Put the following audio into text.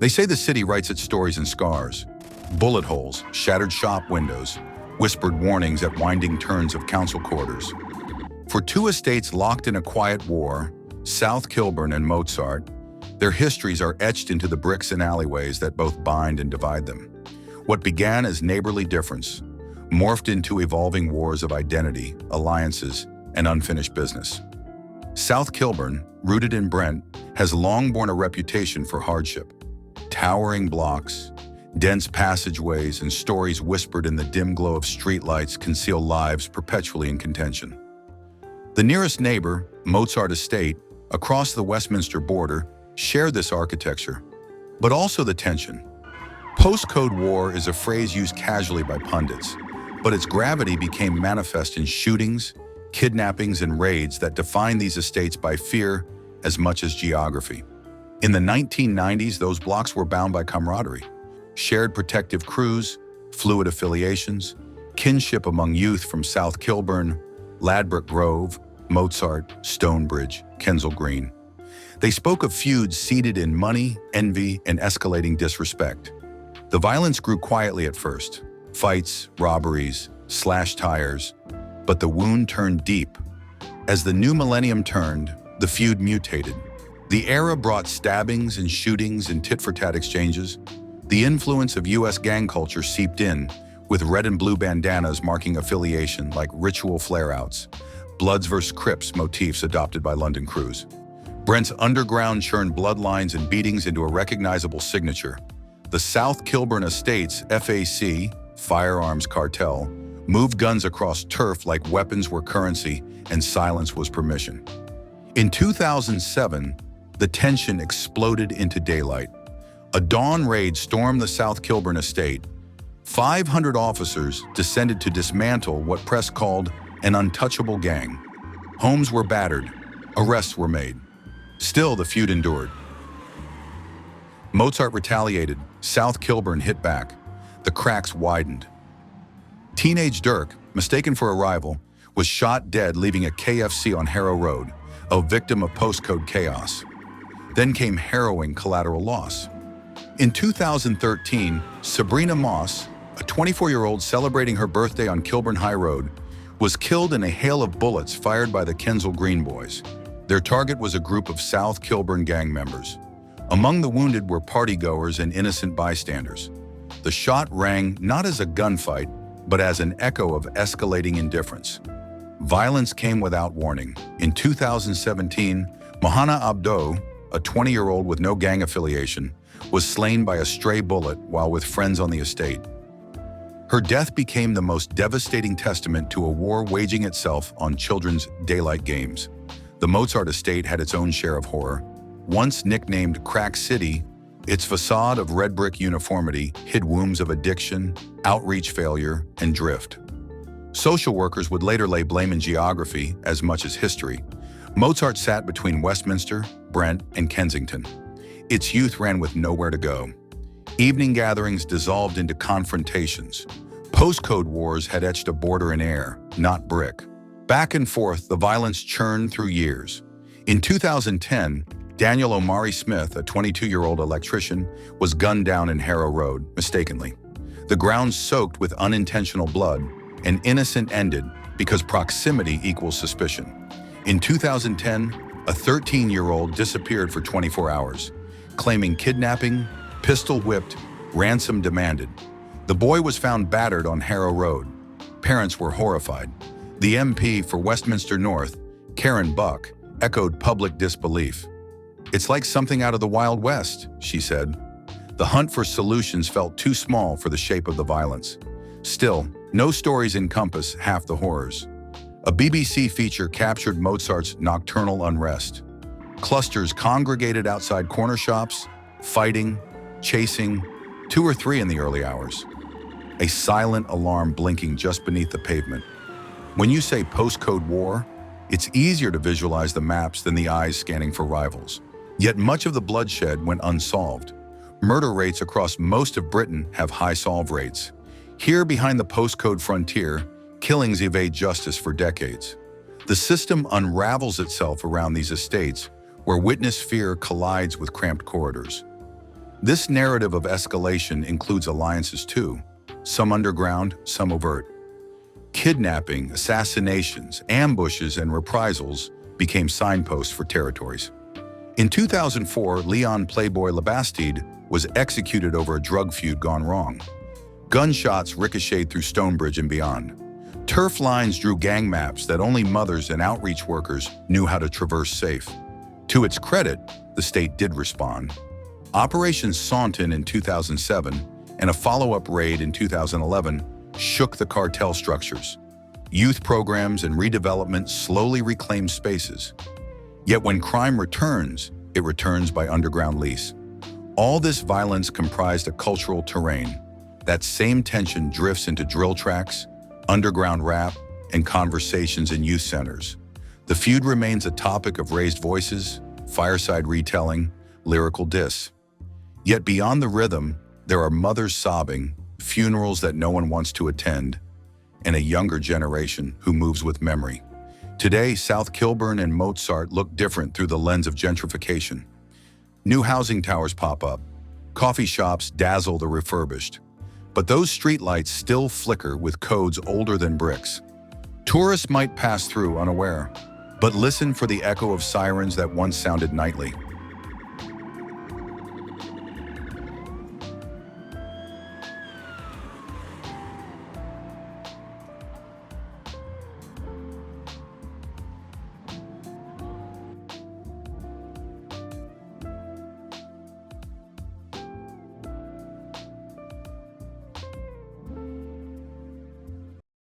They say the city writes its stories in scars. Bullet holes, shattered shop windows, whispered warnings at winding turns of council quarters. For two estates locked in a quiet war, South Kilburn and Mozart, their histories are etched into the bricks and alleyways that both bind and divide them. What began as neighborly difference morphed into evolving wars of identity, alliances, and unfinished business. South Kilburn, rooted in Brent, has long borne a reputation for hardship. Towering blocks, dense passageways, and stories whispered in the dim glow of streetlights conceal lives perpetually in contention. The nearest neighbor, Mozart Estate, across the Westminster border, shared this architecture, but also the tension. Postcode war is a phrase used casually by pundits, but its gravity became manifest in shootings, kidnappings, and raids that defined these estates by fear as much as geography. In the 1990s, those blocks were bound by camaraderie, shared protective crews, fluid affiliations, kinship among youth from South Kilburn, Ladbroke Grove, Mozart, Stonebridge, Kensal Green. They spoke of feuds seated in money, envy, and escalating disrespect. The violence grew quietly at first, fights, robberies, slashed tires, but the wound turned deep. As the new millennium turned, the feud mutated. The era brought stabbings and shootings and tit-for-tat exchanges. The influence of U.S. gang culture seeped in, with red and blue bandanas marking affiliation like ritual flare-outs, Bloods vs. Crips motifs adopted by London crews. Brent's underground churned bloodlines and beatings into a recognizable signature. The South Kilburn Estate's FAC, firearms cartel, moved guns across turf like weapons were currency and silence was permission. In 2007, the tension exploded into daylight. A dawn raid stormed the South Kilburn Estate. 500 officers descended to dismantle what press called an untouchable gang. Homes were battered, arrests were made. Still, the feud endured. Mozart retaliated, South Kilburn hit back. The cracks widened. Teenage Dirk, mistaken for a rival, was shot dead, leaving a KFC on Harrow Road, a victim of postcode chaos. Then came harrowing collateral loss. In 2013, Sabrina Moss, a 24-year-old celebrating her birthday on Kilburn High Road, was killed in a hail of bullets fired by the Kensal Green boys. Their target was a group of South Kilburn gang members. Among the wounded were partygoers and innocent bystanders. The shot rang not as a gunfight, but as an echo of escalating indifference. Violence came without warning. In 2017, Mohana Abdo, a 20-year-old with no gang affiliation, was slain by a stray bullet while with friends on the estate. Her death became the most devastating testament to a war waging itself on children's daylight games. The Mozart Estate had its own share of horror. Once nicknamed Crack City, its facade of red brick uniformity hid wounds of addiction, outreach failure, and drift. Social workers would later lay blame in geography as much as history. Mozart sat between Westminster, Brent, and Kensington. Its youth ran with nowhere to go. Evening gatherings dissolved into confrontations. Postcode wars had etched a border in air, not brick. Back and forth, the violence churned through years. In 2010, Daniel Omari Smith, a 22-year-old electrician, was gunned down in Harrow Road, mistakenly. The ground soaked with unintentional blood, and innocent ended because proximity equals suspicion. In 2010, a 13-year-old disappeared for 24 hours, claiming kidnapping, pistol whipped, ransom demanded. The boy was found battered on Harrow Road. Parents were horrified. The MP for Westminster North, Karen Buck, echoed public disbelief. "It's like something out of the Wild West," she said. The hunt for solutions felt too small for the shape of the violence. Still, no stories encompass half the horrors. A BBC feature captured Mozart's nocturnal unrest. Clusters congregated outside corner shops, fighting, chasing, 2 or 3 in the early hours. A silent alarm blinking just beneath the pavement. When you say postcode war, it's easier to visualize the maps than the eyes scanning for rivals. Yet much of the bloodshed went unsolved. Murder rates across most of Britain have high solve rates. Here behind the postcode frontier, killings evade justice for decades. The system unravels itself around these estates, where witness fear collides with cramped corridors. This narrative of escalation includes alliances too, some underground, some overt. Kidnapping, assassinations, ambushes, and reprisals became signposts for territories. In 2004, Leon Playboy Labastide was executed over a drug feud gone wrong. Gunshots ricocheted through Stonebridge and beyond. Turf lines drew gang maps that only mothers and outreach workers knew how to traverse safe. To its credit, the state did respond. Operation Saunton in 2007 and a follow-up raid in 2011 shook the cartel structures. Youth programs and redevelopment slowly reclaimed spaces. Yet when crime returns, it returns by underground lease. All this violence comprised a cultural terrain. That same tension drifts into drill tracks, underground rap, and conversations in youth centers. The feud remains a topic of raised voices, fireside retelling, lyrical diss. Yet beyond the rhythm, there are mothers sobbing, funerals that no one wants to attend, and a younger generation who moves with memory. Today, South Kilburn and Mozart look different through the lens of gentrification. New housing towers pop up. Coffee shops dazzle the refurbished. But those streetlights still flicker with codes older than bricks. Tourists might pass through unaware, but listen for the echo of sirens that once sounded nightly.